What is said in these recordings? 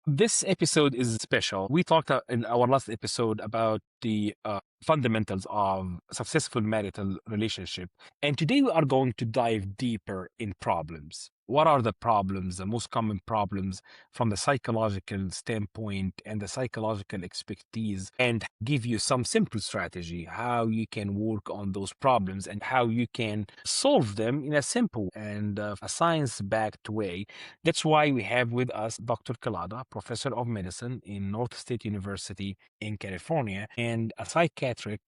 This episode is special. We talked in our last episode about the fundamentals of successful marital relationship. And today we are going to dive deeper in problems. What are the problems, the most common problems from the psychological standpoint and the psychological expertise, and give you some simple strategy how you can work on those problems and how you can solve them in a simple and a science-backed way. That's why we have with us Dr. Kelada, professor of medicine in North State University in California, and a psychiatric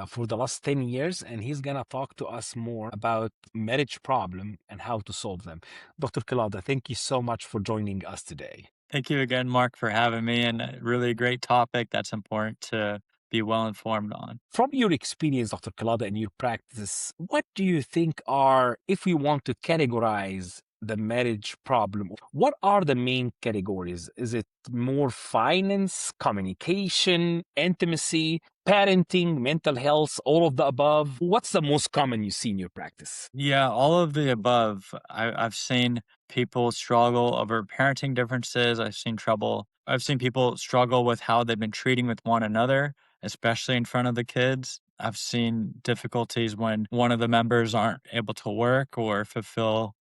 for the last 10 years. And he's going to talk to us more about marriage problem and how to solve them. Dr. Kelada, thank you so much for joining us today. Thank you again, Mark, for having me, and a really great topic that's important to be well informed on. From your experience, Dr. Kelada, in your practice, what do you think are, if we want to categorize the marriage problem, what are the main categories? Is it more finance, communication, intimacy, parenting, mental health, all of the above? What's the most common you see in your practice? Yeah, all of the above. I've seen people struggle over parenting differences. I've seen people struggle with how they've been treating with one another, especially in front of the kids. I've seen difficulties when one of the members aren't able to work or fulfill,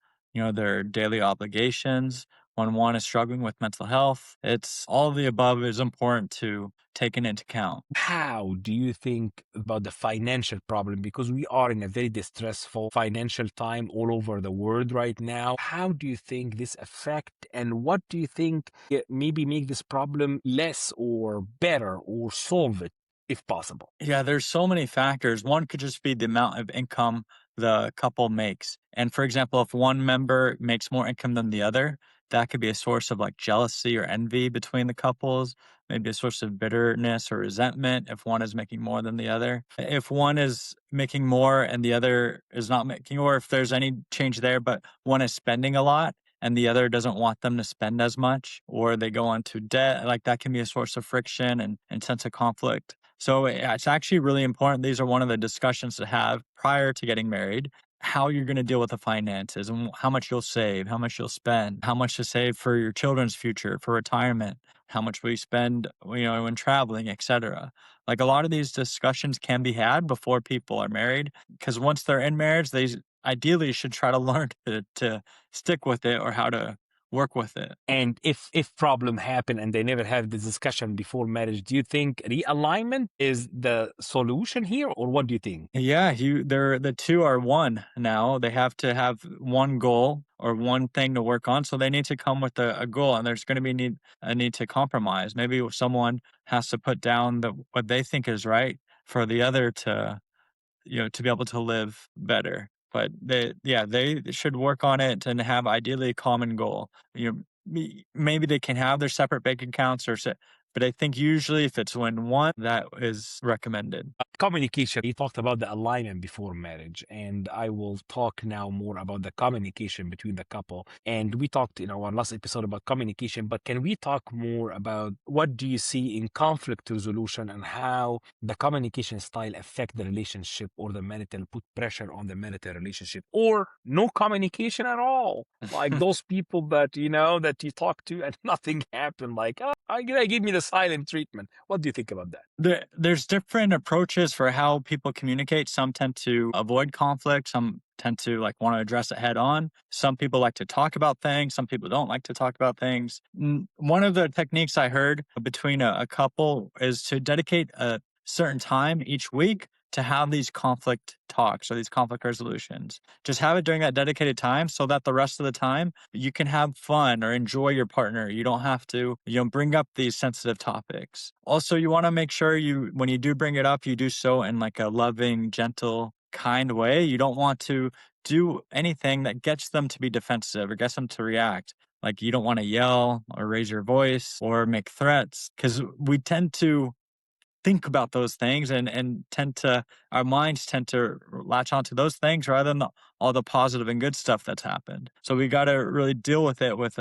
their daily obligations. When one is struggling with mental health, it's all of the above is important to take into account. How do you think about the financial problem? Because we are in a very distressful financial time all over the world right now. How do you think this affect, and what do you think maybe make this problem less or better or solve it if possible? Yeah, there's so many factors. One could just be the amount of income the couple makes. And for example, if one member makes more income than the other, that could be a source of like jealousy or envy between the couples, maybe a source of bitterness or resentment if one is making more than the other. If one is making more and the other is not making, or if there's any change there, but one is spending a lot and the other doesn't want them to spend as much, or they go into debt, like that can be a source of friction and sense of conflict. So it's actually really important. These are one of the discussions to have prior to getting married, how you're going to deal with the finances and how much you'll save, how much you'll spend, how much to save for your children's future, for retirement, how much will you spend, when traveling, etc. Like a lot of these discussions can be had before people are married, because once they're in marriage, they ideally should try to learn to stick with it or how to work with it. And if problem happen and they never have this discussion before marriage, do you think realignment is the solution here, or what do you think? Yeah, the two are one now. They have to have one goal or one thing to work on. So they need to come with a goal, and there's going to be a need to compromise. Maybe someone has to put down what they think is right for the other to be able to live better. But they should work on it and have ideally a common goal. Maybe they can have their separate bank accounts but I think usually if it's one, that is recommended. Communication. You talked about the alignment before marriage, and I will talk now more about the communication between the couple. And we talked in our last episode about communication, but can we talk more about what do you see in conflict resolution and how the communication style affect the relationship or the marital, put pressure on the marital relationship, or no communication at all? Like those people that, that you talk to and nothing happened, like, oh, give me the silent treatment. What do you think about that? There's different approaches for how people communicate. Some tend to avoid conflict. Some tend to want to address it head on. Some people like to talk about things. Some people don't like to talk about things. One of the techniques I heard between a couple is to dedicate a certain time each week to have these conflict talks or these conflict resolutions. Just have it during that dedicated time so that the rest of the time you can have fun or enjoy your partner. You don't have to, bring up these sensitive topics. Also, you want to make sure when you do bring it up, you do so in a loving, gentle, kind way. You don't want to do anything that gets them to be defensive or gets them to react. Like you don't want to yell or raise your voice or make threats, because we tend to think about those things and our minds tend to latch onto those things rather than all the positive and good stuff that's happened. So we got to really deal with it with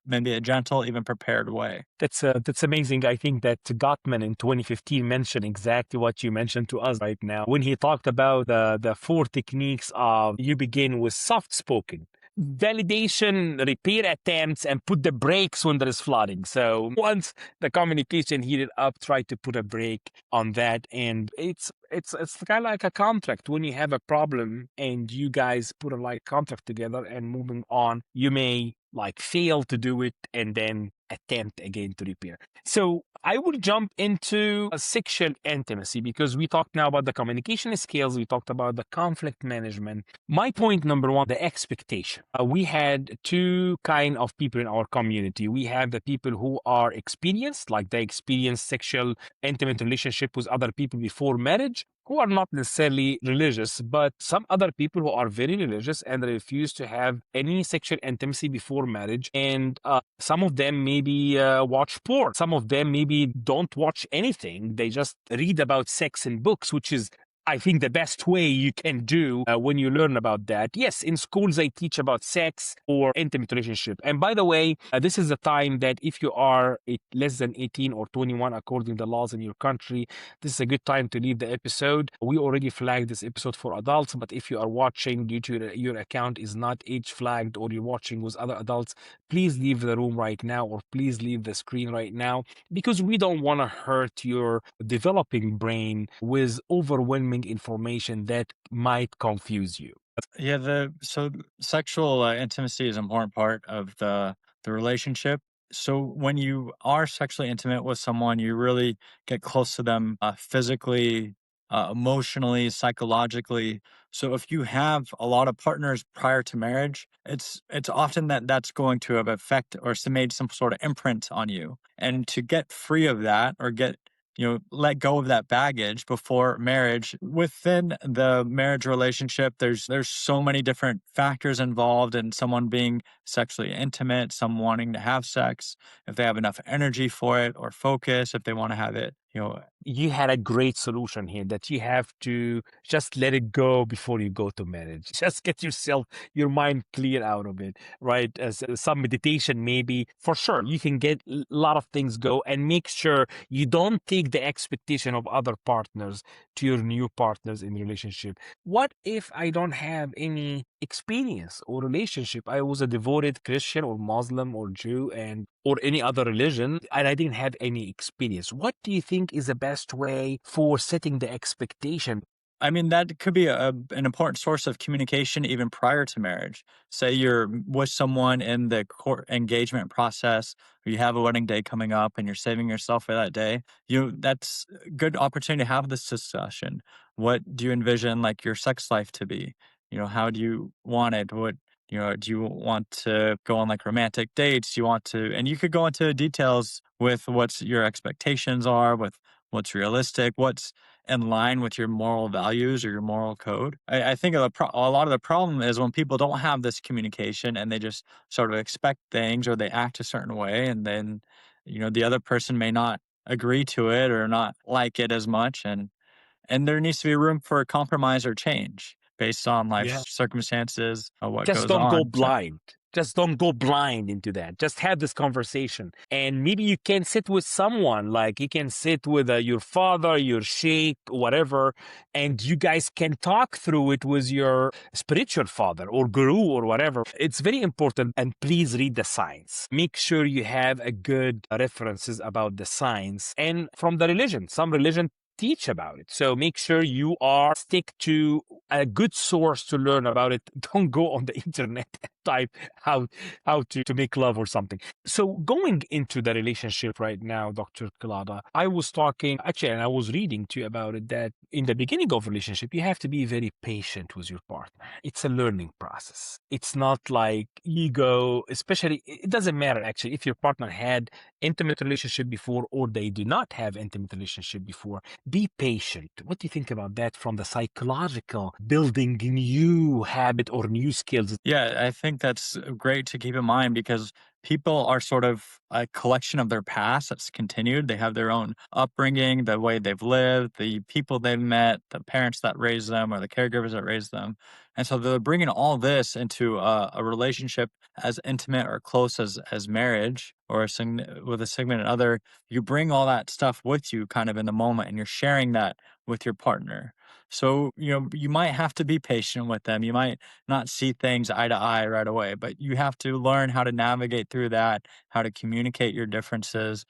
maybe a gentle, even prepared way. That's amazing. I think that Gottman in 2015 mentioned exactly what you mentioned to us right now when he talked about the four techniques of you begin with soft spoken. validation, repair attempts, and put the brakes when there is flooding. So once the communication heated up, try to put a brake on that. And it's kind of like a contract. When you have a problem and you guys put a like contract together and moving on, you may like fail to do it and then attempt again to repair. So I will jump into a sexual intimacy because we talked now about the communication skills. We talked about the conflict management. My point number one, the expectation. We had two kind of people in our community. We have the people who are experienced, like they experience sexual intimate relationship with other people before marriage, who are not necessarily religious, but some other people who are very religious and refuse to have any sexual intimacy before marriage. And some of them maybe watch porn. Some of them maybe don't watch anything. They just read about sex in books, which is, I think, the best way you can do when you learn about that. Yes, in schools they teach about sex or intimate relationship. And by the way, this is the time that if you are less than 18 or 21, according to the laws in your country, this is a good time to leave the episode. We already flagged this episode for adults, but if you are watching due to your account is not age flagged or you're watching with other adults, please leave the room right now or please leave the screen right now, because we don't want to hurt your developing brain with overwhelming information that might confuse you. Yeah, so sexual intimacy is an important part of the relationship. So when you are sexually intimate with someone, you really get close to them physically, emotionally, psychologically. So if you have a lot of partners prior to marriage, it's often that's going to have affect or made some sort of imprint on you. And to get free of that or let go of that baggage before marriage. Within the marriage relationship, there's so many different factors involved in someone being sexually intimate, some wanting to have sex, if they have enough energy for it or focus, if they want to have it, You had a great solution here that you have to just let it go before you go to marriage. Just get your mind clear out of it, right? As some meditation, maybe for sure, you can get a lot of things go and make sure you don't take the expectation of other partners to your new partners in relationship. What if I don't have any experience or relationship? I was a devoted Christian or Muslim or Jew or any other religion, and I didn't have any experience. What do you think is the best way for setting the expectation? I mean, that could be an important source of communication even prior to marriage. Say you're with someone in the court engagement process, or you have a wedding day coming up and you're saving yourself for that day. That's a good opportunity to have this discussion. What do you envision like your sex life to be? How do you want it? Do you want to go on like romantic dates? Do you want to, and you could go into details with what's your expectations are, with what's realistic, what's in line with your moral values or your moral code. I think a lot of the problem is when people don't have this communication and they just sort of expect things or they act a certain way, and then the other person may not agree to it or not like it as much, and there needs to be room for compromise or change based on life Yeah. circumstances or what Just goes don't go on. So blind. Just don't go blind into that. Just have this conversation. And maybe you can sit with someone, like you can sit with your father, your sheikh, whatever, and you guys can talk through it with your spiritual father or guru or whatever. It's very important. And please read the science. Make sure you have a good references about the science and from the religion. Some religion teach about it. So make sure you are stick to a good source to learn about it. Don't go on the internet and type how to make love or something. So going into the relationship right now, Dr. Kelada, I was talking actually, and I was reading to you about it, that in the beginning of relationship, you have to be very patient with your partner. It's a learning process. It's not like you go, especially, it doesn't matter actually if your partner had intimate relationship before or they do not have intimate relationship before. Be patient. What do you think about that from the psychological building new habit or new skills? yeah, I think that's great to keep in mind because people are sort of a collection of their past that's continued. They have their own upbringing, the way they've lived, the people they've met, the parents that raised them, or the caregivers that raised them. And so they're bringing all this into a relationship as intimate or close as marriage or with a significant other. You bring all that stuff with you kind of in the moment and you're sharing that with your partner. So, you might have to be patient with them. You might not see things eye to eye right away, but you have to learn how to navigate through that, how to communicate your differences,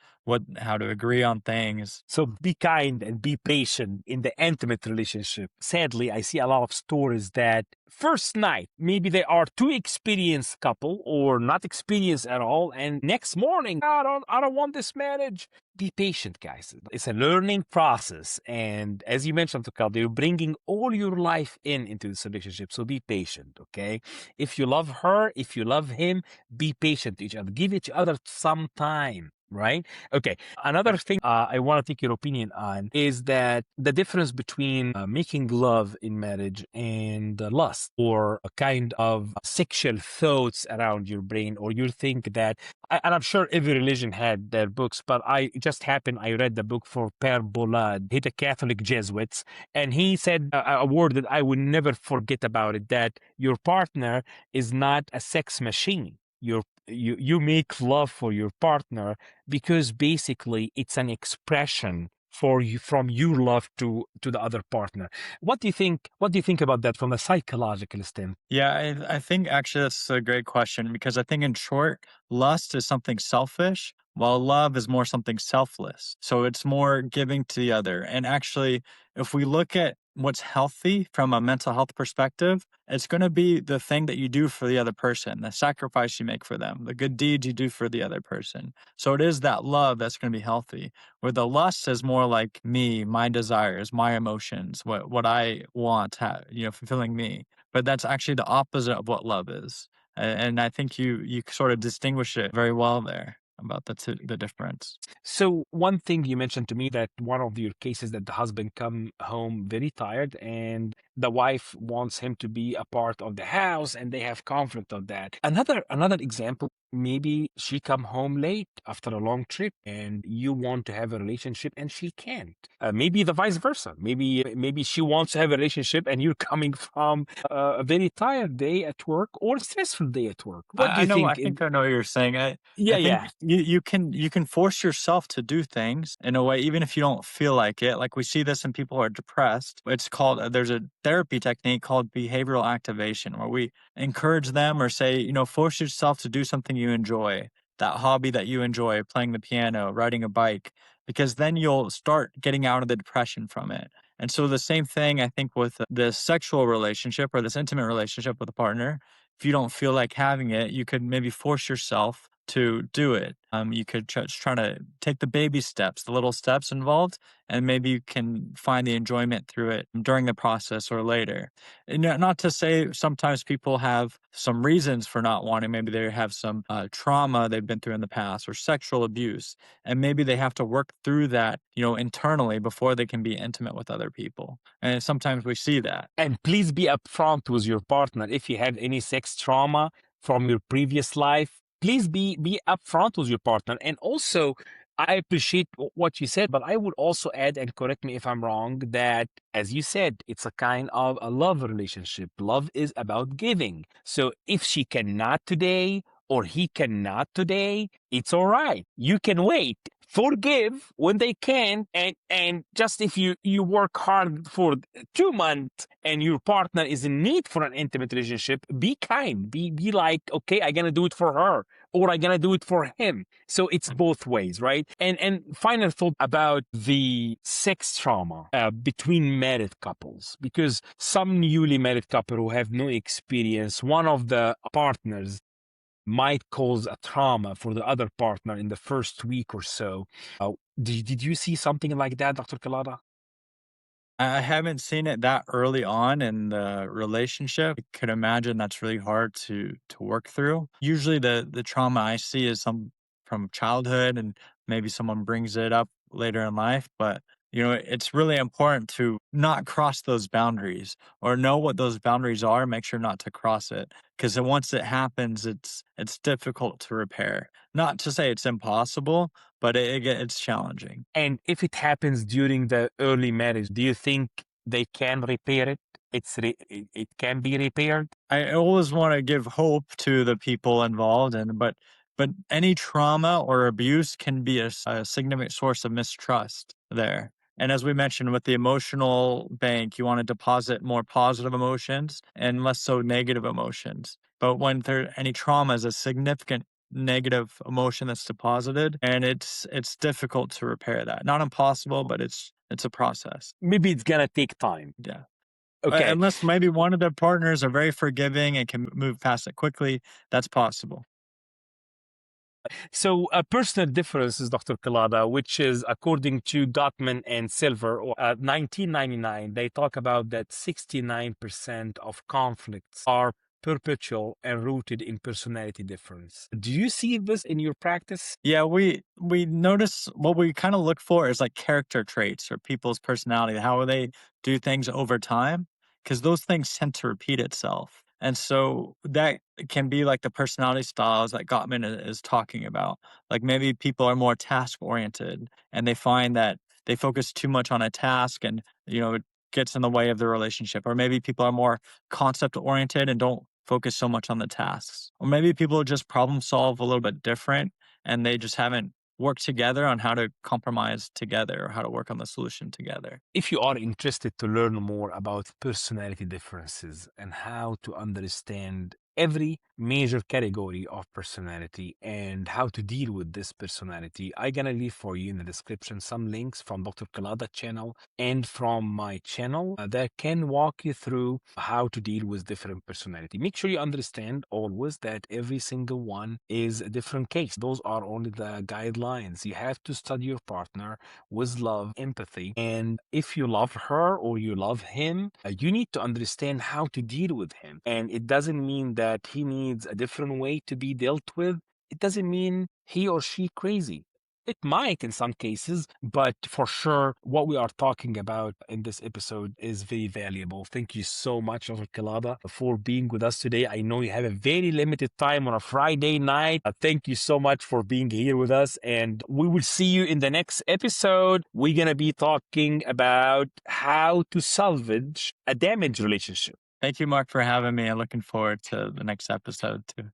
how to agree on things. So be kind and be patient in the intimate relationship. Sadly, I see a lot of stories that first night, maybe they are too experienced couple or not experienced at all. And next morning, I don't want this marriage. Be patient, guys. It's a learning process. And as you mentioned, Kelada, you're bringing all your life into this relationship. So be patient, okay? If you love her, if you love him, be patient to each other. Give each other some time, right? Okay. Another thing I want to take your opinion on is that the difference between making love in marriage and lust, or a kind of sexual thoughts around your brain, or you think that, and I'm sure every religion had their books, but I read the book for Père Bolad. He's a Catholic Jesuit, and he said a word that I will never forget about it, that your partner is not a sex machine. You make love for your partner because basically it's an expression for you, from your love to the other partner. What do you think about that from a psychological standpoint? Yeah, I think actually that's a great question, because I think in short, lust is something selfish, while love is more something selfless. So it's more giving to the other. And actually, if we look at what's healthy from a mental health perspective, it's going to be the thing that you do for the other person, the sacrifice you make for them, the good deeds you do for the other person. So it is that love that's going to be healthy. Where the lust is more like me, my desires, my emotions, what I want, fulfilling me. But that's actually the opposite of what love is. And I think you sort of distinguish it very well there about the difference. So one thing you mentioned to me, that one of your cases that the husband come home very tired and the wife wants him to be a part of the house, and they have conflict of that. Another example, maybe she come home late after a long trip and you want to have a relationship and she can't. Maybe the vice versa. Maybe she wants to have a relationship and you're coming from a very tired day at work or stressful day at work. What do I you know. I think? think I know what you're saying. I Yeah, think yeah. you can force yourself to do things in a way, even if you don't feel like it. Like we see this in people who are depressed. It's called there's a therapy technique called behavioral activation, where we encourage them or say, force yourself to do something you enjoy, that hobby that you enjoy, playing the piano, riding a bike, because then you'll start getting out of the depression from it. And so the same thing, I think, with this sexual relationship or this intimate relationship with a partner. If you don't feel like having it, you could maybe force yourself to do it. You could just try to take the baby steps, the little steps involved, and maybe you can find the enjoyment through it during the process or later. And not to say sometimes people have some reasons for not wanting. Maybe they have some trauma they've been through in the past, or sexual abuse, and maybe they have to work through that, internally before they can be intimate with other people. And sometimes we see that. And please be upfront with your partner. If you have any sex trauma from your previous life, please be upfront with your partner. And also, I appreciate what you said, but I would also add, and correct me if I'm wrong, that as you said, it's a kind of a love relationship. Love is about giving. So if she cannot today or he cannot today, it's all right. You can wait. Forgive when they can, and just if you work hard for 2 months and your partner is in need for an intimate relationship, be kind. Be like, okay, I'm gonna do it for her, or I'm gonna do it for him. So it's both ways, right? And final thought about the sex trauma between married couples, because some newly married couple who have no experience, one of the partners might cause a trauma for the other partner in the first week or so. Did you see something like that, Dr. Kelada? I haven't seen it that early on in the relationship. I could imagine that's really hard to work through. Usually the trauma I see is some from childhood, and maybe someone brings it up later in life, but it's really important to not cross those boundaries, or know what those boundaries are, make sure not to cross it, because once it happens, it's difficult to repair. Not to say it's impossible, but it's challenging. And if it happens during the early marriage, do you think they can repair it? It can be repaired? I always want to give hope to the people involved, but any trauma or abuse can be a significant source of mistrust there. And as we mentioned with the emotional bank, you want to deposit more positive emotions and less so negative emotions. But when there any trauma is a significant negative emotion that's deposited, and it's difficult to repair that. Not impossible, but it's a process. Maybe it's gonna take time. Yeah. Okay. Unless maybe one of the partners are very forgiving and can move past it quickly, that's possible. So a personal difference is Dr. Kelada, which is according to Gottman and Silver, 1999, they talk about that 69% of conflicts are perpetual and rooted in personality difference. Do you see this in your practice? Yeah, we notice what we kind of look for is like character traits or people's personality, how they do things over time, because those things tend to repeat itself. And so that can be like the personality styles that Gottman is talking about. Like maybe people are more task oriented and they find that they focus too much on a task and, it gets in the way of the relationship. Or maybe people are more concept oriented and don't focus so much on the tasks. Or maybe people just problem solve a little bit different and they just haven't worked together on how to compromise together or how to work on the solution together. If you are interested to learn more about personality differences and how to understand every major category of personality and how to deal with this personality, I'm gonna leave for you in the description some links from Dr. Kelada channel and from my channel that can walk you through how to deal with different personality. Make sure you understand always that every single one is a different case. Those are only the guidelines. You have to study your partner with love, empathy, and if you love her or you love him, you need to understand how to deal with him. And it doesn't mean that he needs a different way to be dealt with. It doesn't mean he or she crazy. It might in some cases, but for sure, what we are talking about in this episode is very valuable. Thank you so much, Dr. Kelada, for being with us today. I know you have a very limited time on a Friday night. Thank you so much for being here with us, and we will see you in the next episode. We're going to be talking about how to salvage a damaged relationship. Thank you, Mark, for having me. I'm looking forward to the next episode too.